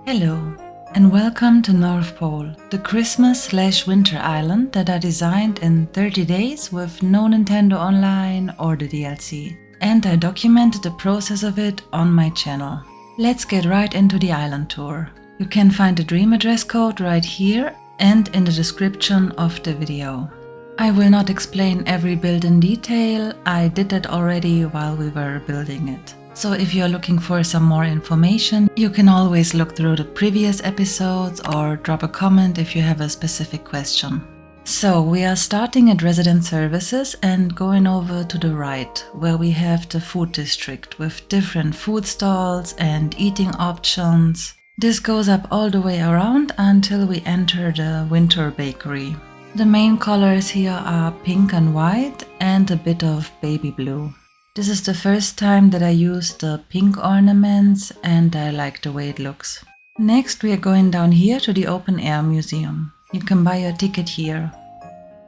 Hello, and welcome to North Pole, the Christmas/Winter island that I designed in 30 days with no Nintendo Online or the DLC. And I documented the process of it on my channel. Let's get right into the island tour. You can find the dream address code right here and in the description of the video. I will not explain every build in detail, I did that already while we were building it. So if you're looking for some more information, you can always look through the previous episodes or drop a comment if you have a specific question. So we are starting at resident services and going over to the right, where we have the food district with different food stalls and eating options. This goes up all the way around until we enter the winter bakery. The main colors here are pink and white and a bit of baby blue. This is the first time that I used the pink ornaments and I like the way it looks. Next we are going down here to the open air museum. You can buy your ticket here.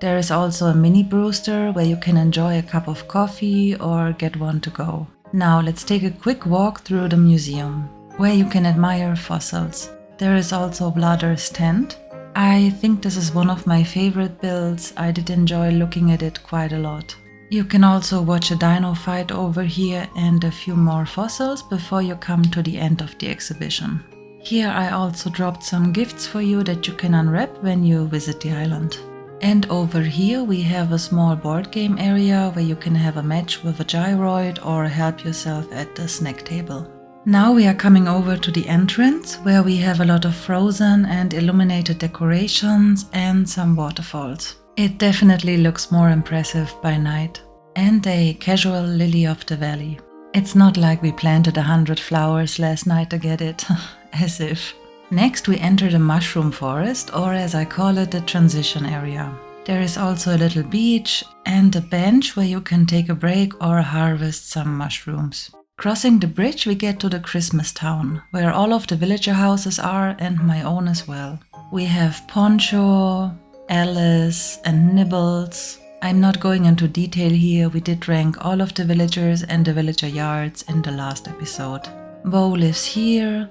There is also a mini brewster where you can enjoy a cup of coffee or get one to go. Now let's take a quick walk through the museum, where you can admire fossils. There is also Bladder's tent. I think this is one of my favorite builds. I did enjoy looking at it quite a lot. You can also watch a dino fight over here and a few more fossils before you come to the end of the exhibition. Here I also dropped some gifts for you that you can unwrap when you visit the island. And over here we have a small board game area where you can have a match with a gyroid or help yourself at the snack table. Now we are coming over to the entrance, where we have a lot of frozen and illuminated decorations and some waterfalls. It definitely looks more impressive by night. And a casual lily of the valley. It's not like we planted 100 flowers last night to get it, as if. Next we enter the mushroom forest, or as I call it, the transition area. There is also a little beach and a bench where you can take a break or harvest some mushrooms. Crossing the bridge we get to the Christmas town, where all of the villager houses are and my own as well. We have Poncho, Alice and Nibbles. I'm not going into detail here, we did rank all of the villagers and the villager yards in the last episode. Bo lives here.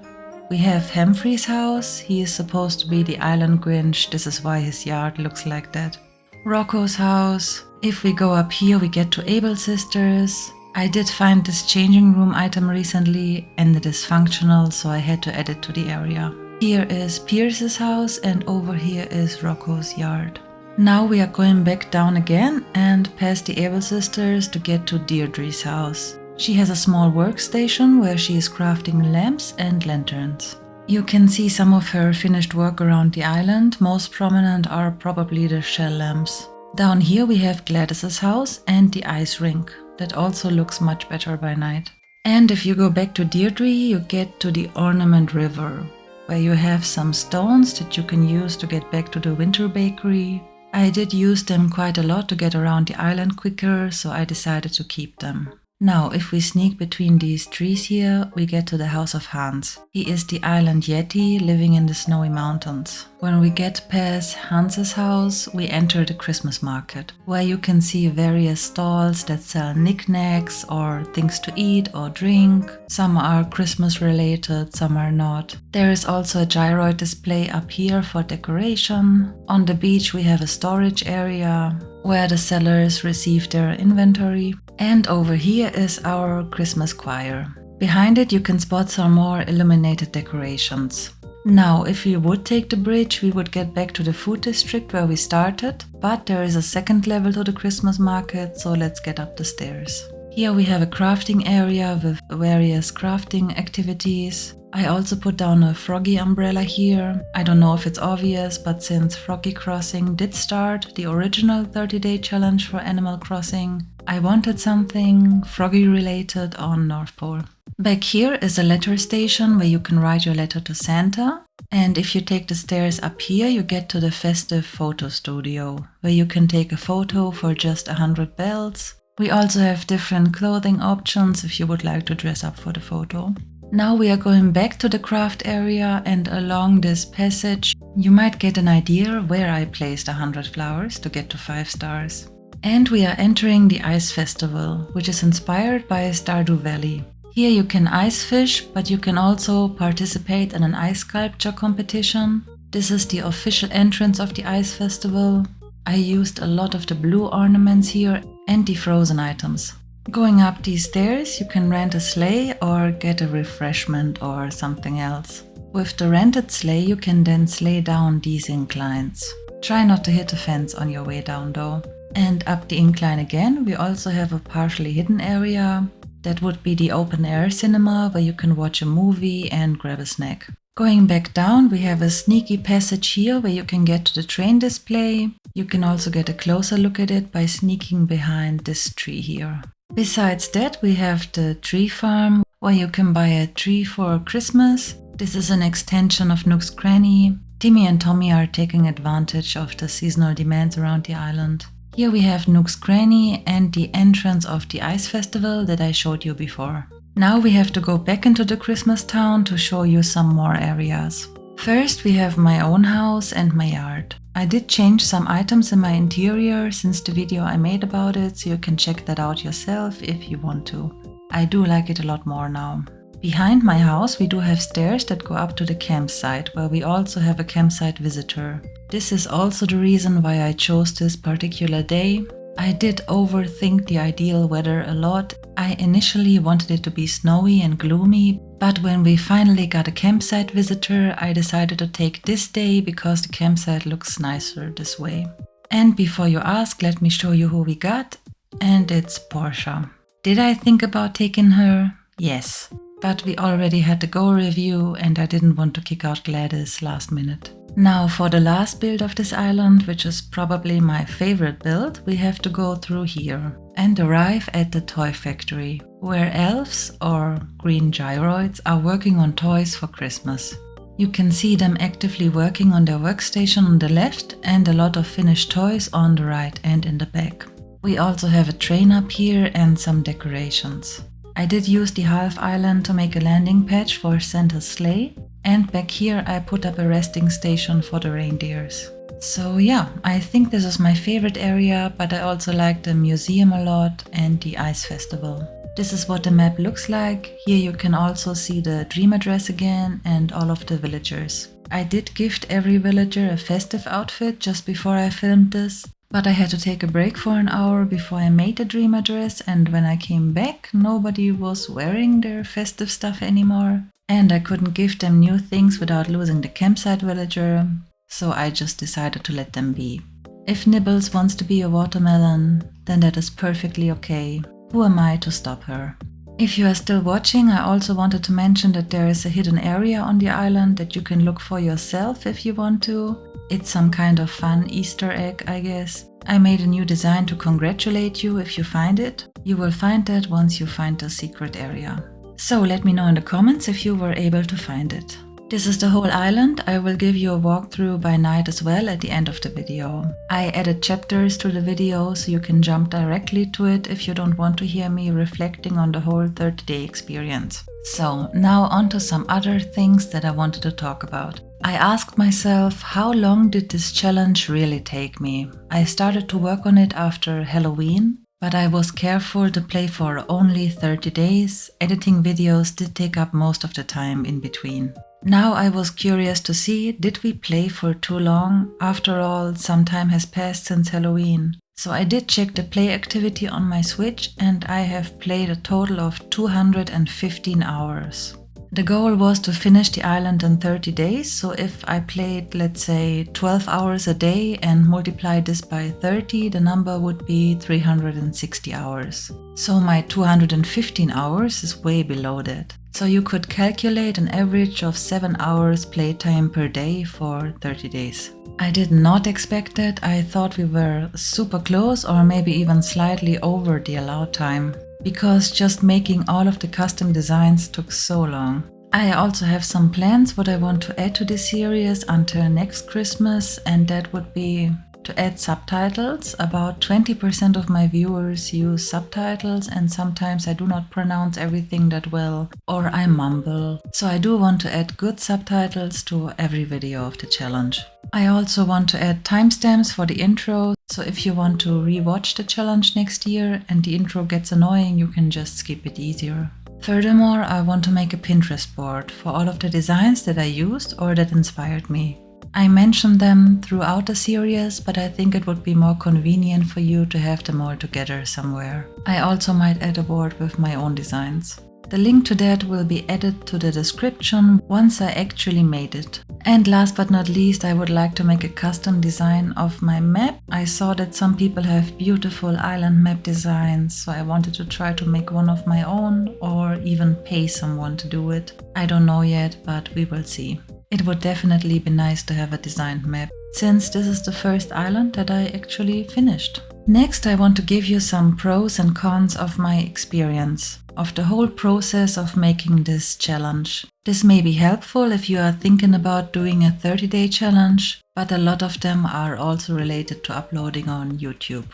We have Humphrey's house, he is supposed to be the island Grinch, this is why his yard looks like that. Rocco's house. If we go up here we get to Abel Sisters. I did find this changing room item recently and it is functional, so I had to add it to the area. Here is Pierce's house and over here is Rocco's yard. Now we are going back down again and past the Abel Sisters to get to Deirdre's house. She has a small workstation where she is crafting lamps and lanterns. You can see some of her finished work around the island. Most prominent are probably the shell lamps. Down here we have Gladys's house and the ice rink. That also looks much better by night. And if you go back to Deirdre, you get to the Ornament River, where you have some stones that you can use to get back to the winter bakery. I did use them quite a lot to get around the island quicker, so I decided to keep them. Now, if we sneak between these trees here, we get to the house of Hans. He is the island yeti living in the snowy mountains. When we get past Hans's house, we enter the Christmas market, where you can see various stalls that sell knickknacks or things to eat or drink. Some are Christmas related, some are not. There is also a gyroid display up here for decoration. On the beach we have a storage area where the sellers receive their inventory. And over here is our Christmas choir. Behind it you can spot some more illuminated decorations. Now, if we would take the bridge, we would get back to the food district where we started, but there is a second level to the Christmas market, so let's get up the stairs. Here we have a crafting area with various crafting activities. I also put down a Froggy umbrella here. I don't know if it's obvious, but since Froggy Crossing did start the original 30-day challenge for Animal Crossing, I wanted something Froggy related on North Pole. Back here is a letter station where you can write your letter to Santa. And if you take the stairs up here, you get to the festive photo studio, where you can take a photo for just 100 bells. We also have different clothing options if you would like to dress up for the photo. Now we are going back to the craft area, and along this passage you might get an idea where I placed 100 flowers to get to 5 stars. And we are entering the Ice Festival, which is inspired by Stardew Valley. Here you can ice fish, but you can also participate in an ice sculpture competition. This is the official entrance of the ice festival. I used a lot of the blue ornaments here and the frozen items. Going up these stairs, you can rent a sleigh or get a refreshment or something else. With the rented sleigh, you can then sleigh down these inclines. Try not to hit a fence on your way down though. And up the incline again, we also have a partially hidden area. That would be the open air cinema where you can watch a movie and grab a snack. Going back down, we have a sneaky passage here where you can get to the train display. You can also get a closer look at it by sneaking behind this tree here. Besides that, we have the tree farm where you can buy a tree for Christmas. This is an extension of Nook's Cranny. Timmy and Tommy are taking advantage of the seasonal demands around the island. Here we have Nook's Cranny and the entrance of the ice festival that I showed you before. Now we have to go back into the Christmas town to show you some more areas. First we have my own house and my yard. I did change some items in my interior since the video I made about it, so you can check that out yourself if you want to. I do like it a lot more now. Behind my house we do have stairs that go up to the campsite, where we also have a campsite visitor. This is also the reason why I chose this particular day. I did overthink the ideal weather a lot. I initially wanted it to be snowy and gloomy, but when we finally got a campsite visitor, I decided to take this day because the campsite looks nicer this way. And before you ask, let me show you who we got. And it's Portia. Did I think about taking her? Yes. But we already had the Go review and I didn't want to kick out Gladys last minute. Now for the last build of this island, which is probably my favorite build, we have to go through here and arrive at the toy factory, where elves or green gyroids are working on toys for Christmas. You can see them actively working on their workstation on the left and a lot of finished toys on the right and in the back. We also have a train up here and some decorations. I did use the half island to make a landing patch for Santa's sleigh, and back here I put up a resting station for the reindeers. So yeah, I think this is my favorite area, but I also like the museum a lot and the ice festival. This is what the map looks like. Here you can also see the dream address again and all of the villagers. I did gift every villager a festive outfit just before I filmed this. But I had to take a break for an hour before I made the dream address, and when I came back, nobody was wearing their festive stuff anymore. And I couldn't give them new things without losing the campsite villager, so I just decided to let them be. If Nibbles wants to be a watermelon, then that is perfectly okay. Who am I to stop her? If you are still watching, I also wanted to mention that there is a hidden area on the island that you can look for yourself if you want to. It's some kind of fun Easter egg, I guess. I made a new design to congratulate you if you find it. You will find that once you find the secret area. So let me know in the comments if you were able to find it. This is the whole island. I will give you a walkthrough by night as well at the end of the video. I added chapters to the video so you can jump directly to it if you don't want to hear me reflecting on the whole 30-day experience. So now on to some other things that I wanted to talk about. I asked myself, how long did this challenge really take me? I started to work on it after Halloween, but I was careful to play for only 30 days. Editing videos did take up most of the time in between. Now I was curious to see, did we play for too long? After all, some time has passed since Halloween. So I did check the play activity on my Switch and I have played a total of 215 hours. The goal was to finish the island in 30 days, so if I played, let's say, 12 hours a day and multiply this by 30, the number would be 360 hours. So my 215 hours is way below that. So you could calculate an average of 7 hours playtime per day for 30 days. I did not expect that. I thought we were super close or maybe even slightly over the allowed time, because just making all of the custom designs took so long. I also have some plans what I want to add to this series until next Christmas, and that would be to add subtitles. About 20% of my viewers use subtitles and sometimes I do not pronounce everything that well or I mumble. So I do want to add good subtitles to every video of the challenge. I also want to add timestamps for the intro, so if you want to rewatch the challenge next year and the intro gets annoying, you can just skip it easier. Furthermore, I want to make a Pinterest board for all of the designs that I used or that inspired me. I mentioned them throughout the series, but I think it would be more convenient for you to have them all together somewhere. I also might add a board with my own designs. The link to that will be added to the description once I actually made it. And last but not least, I would like to make a custom design of my map. I saw that some people have beautiful island map designs, so I wanted to try to make one of my own or even pay someone to do it. I don't know yet, but we will see. It would definitely be nice to have a designed map, since this is the first island that I actually finished. Next, I want to give you some pros and cons of my experience, of the whole process of making this challenge. This may be helpful if you are thinking about doing a 30-day challenge, but a lot of them are also related to uploading on YouTube.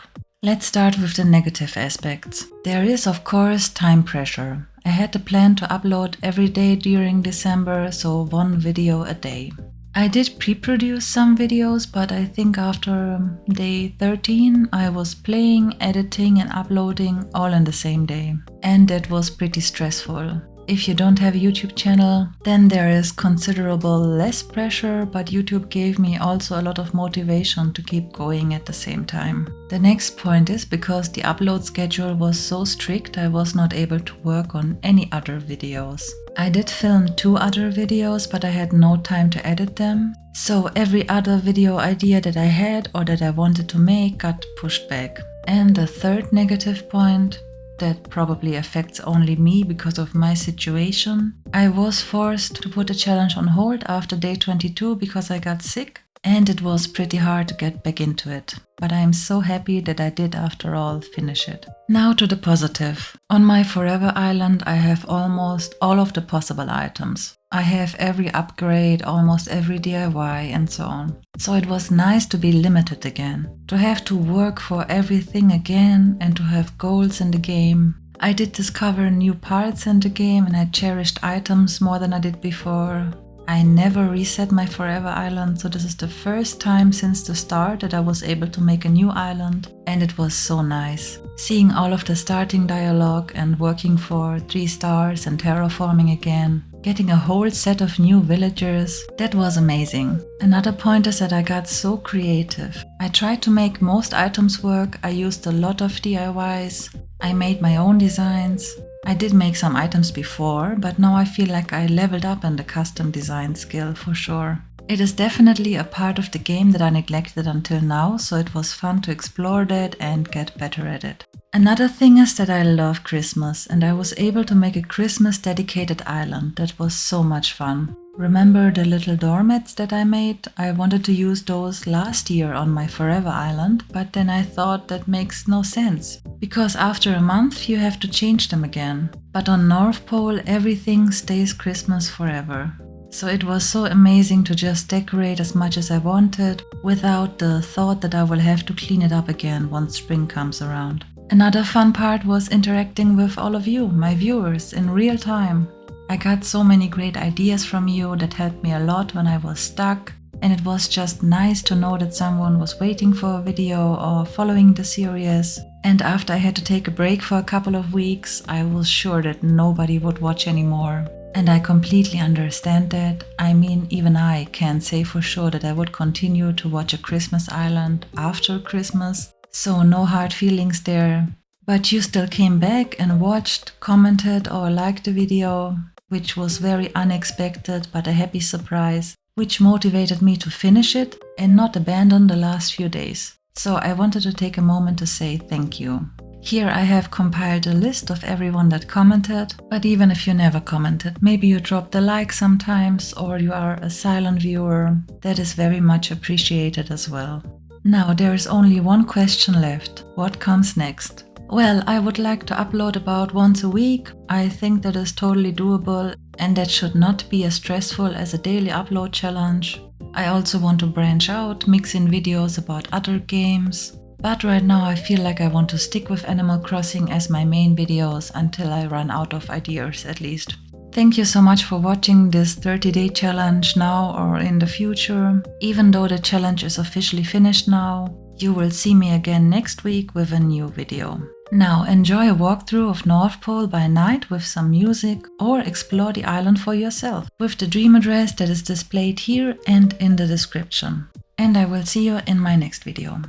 Let's start with the negative aspects. There is, of course, time pressure. I had the plan to upload every day during December, so one video a day. I did pre-produce some videos, but I think after day 13 I was playing, editing and uploading all in the same day. And that was pretty stressful. If you don't have a YouTube channel, then there is considerable less pressure, but YouTube gave me also a lot of motivation to keep going at the same time. The next point is because the upload schedule was so strict, I was not able to work on any other videos. I did film 2 other videos, but I had no time to edit them. So every other video idea that I had or that I wanted to make got pushed back. And the third negative point, that probably affects only me because of my situation. I was forced to put the challenge on hold after day 22 because I got sick, and it was pretty hard to get back into it. But I am so happy that I did after all finish it. Now to the positive. On my Forever Island I have almost all of the possible items. I have every upgrade, almost every DIY and so on. So it was nice to be limited again, to have to work for everything again and to have goals in the game. I did discover new parts in the game and I cherished items more than I did before. I never reset my Forever Island, so this is the first time since the start that I was able to make a new island, and it was so nice. Seeing all of the starting dialogue and working for 3 stars and terraforming again, getting a whole set of new villagers, that was amazing. Another point is that I got so creative. I tried to make most items work, I used a lot of DIYs, I made my own designs. I did make some items before, but now I feel like I leveled up in the custom design skill for sure. It is definitely a part of the game that I neglected until now, so it was fun to explore that and get better at it. Another thing is that I love Christmas, and I was able to make a Christmas dedicated island. That was so much fun. Remember the little doormats that I made? I wanted to use those last year on my Forever Island, but then I thought that makes no sense, because after a month you have to change them again. But on North Pole everything stays Christmas forever. So it was so amazing to just decorate as much as I wanted, without the thought that I will have to clean it up again once spring comes around. Another fun part was interacting with all of you, my viewers, in real time. I got so many great ideas from you that helped me a lot when I was stuck, and it was just nice to know that someone was waiting for a video or following the series. And after I had to take a break for a couple of weeks, I was sure that nobody would watch anymore. And I completely understand that. I mean, even I can't say for sure that I would continue to watch a Christmas Island after Christmas, so no hard feelings there. But you still came back and watched, commented or liked the video, which was very unexpected but a happy surprise, which motivated me to finish it and not abandon the last few days. So I wanted to take a moment to say thank you. Here I have compiled a list of everyone that commented, but even if you never commented, maybe you dropped a like sometimes or you are a silent viewer, that is very much appreciated as well. Now there is only one question left. What comes next? Well, I would like to upload about once a week. I think that is totally doable and that should not be as stressful as a daily upload challenge. I also want to branch out, mix in videos about other games. But right now I feel like I want to stick with Animal Crossing as my main videos until I run out of ideas at least. Thank you so much for watching this 30-day challenge now or in the future. Even though the challenge is officially finished now, You will see me again next week with a new video. Now enjoy a walkthrough of North Pole by night with some music, or explore the island for yourself with the dream address that is displayed here and in the description. And I will see you in my next video.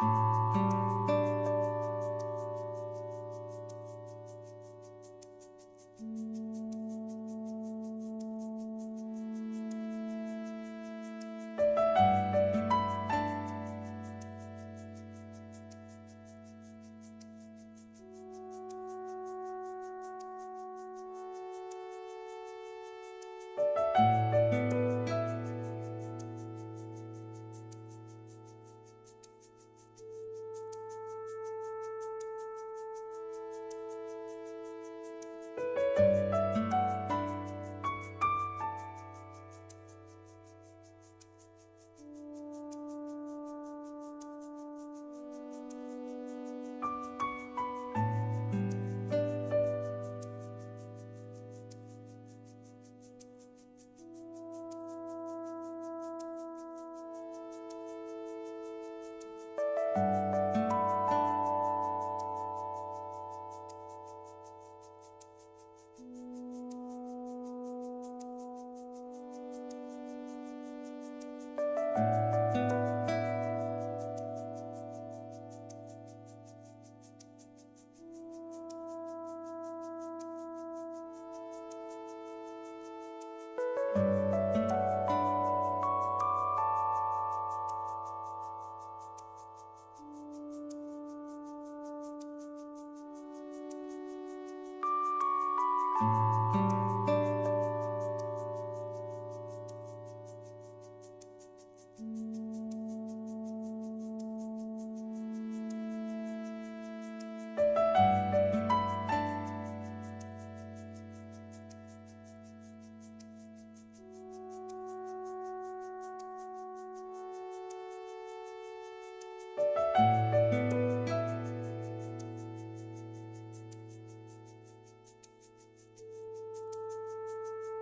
you.